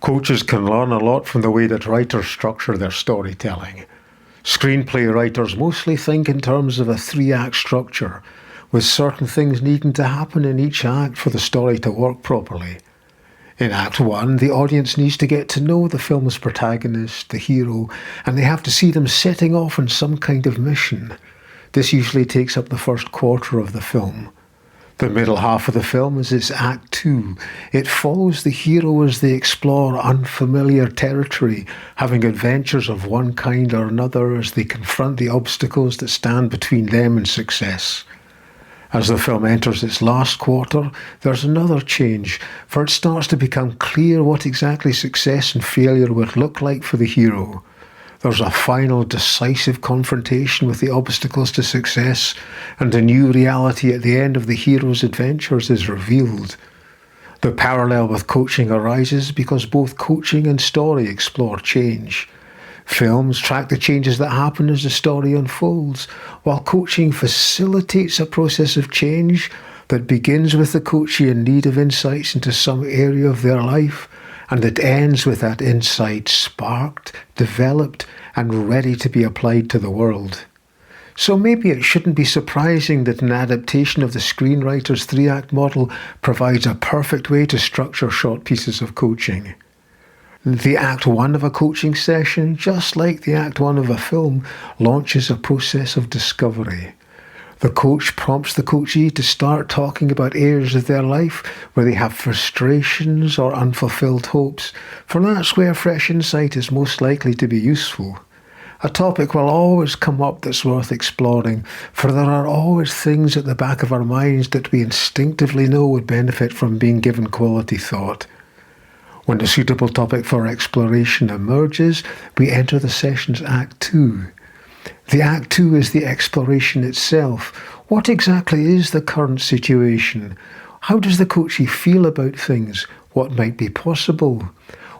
Coaches can learn a lot from the way that writers structure their storytelling. Screenplay writers mostly think in terms of a 3-act structure, with certain things needing to happen in each act for the story to work properly. In Act 1, the audience needs to get to know the film's protagonist, the hero, and they have to see them setting off on some kind of mission. This usually takes up the first quarter of the film. The middle half of the film is its Act 2. It follows the hero as they explore unfamiliar territory, having adventures of one kind or another as they confront the obstacles that stand between them and success. As the film enters its last quarter, there's another change, for it starts to become clear what exactly success and failure would look like for the hero. There's a final decisive confrontation with the obstacles to success, and a new reality at the end of the hero's adventures is revealed. The parallel with coaching arises because both coaching and story explore change. Films track the changes that happen as the story unfolds, while coaching facilitates a process of change that begins with the coachee in need of insights into some area of their life, and that ends with that insight sparked, developed, and ready to be applied to the world. So maybe it shouldn't be surprising that an adaptation of the screenwriter's 3-act model provides a perfect way to structure short pieces of coaching. The Act 1 of a coaching session, just like the Act 1 of a film, launches a process of discovery. The coach prompts the coachee to start talking about areas of their life where they have frustrations or unfulfilled hopes, for that's where fresh insight is most likely to be useful. A topic will always come up that's worth exploring, for there are always things at the back of our minds that we instinctively know would benefit from being given quality thought. When a suitable topic for exploration emerges, we enter the session's Act 2. The Act 2 is the exploration itself. What exactly is the current situation? How does the coachee feel about things? What might be possible?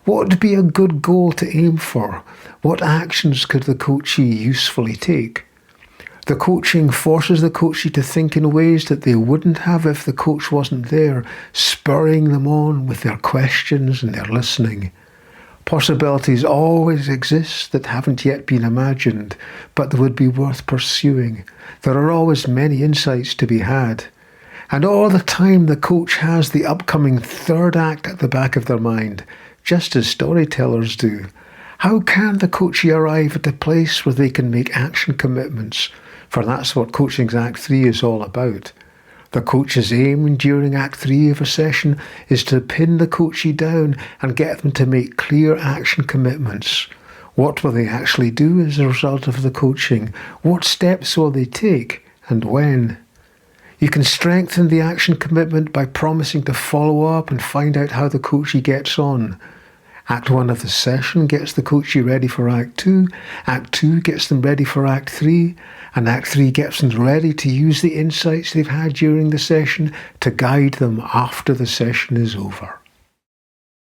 What would be a good goal to aim for? What actions could the coachee usefully take? The coaching forces the coachee to think in ways that they wouldn't have if the coach wasn't there, spurring them on with their questions and their listening. Possibilities always exist that haven't yet been imagined, but that would be worth pursuing. There are always many insights to be had. And all the time the coach has the upcoming 3rd act at the back of their mind, just as storytellers do. How can the coachee arrive at a place where they can make action commitments? For that's what coaching's Act 3 is all about. The coach's aim during Act 3 of a session is to pin the coachee down and get them to make clear action commitments. What will they actually do as a result of the coaching? What steps will they take, and when? You can strengthen the action commitment by promising to follow up and find out how the coachee gets on. Act 1 of the session gets the coachee ready for Act 2, Act 2 gets them ready for Act 3, and Act 3 gets them ready to use the insights they've had during the session to guide them after the session is over.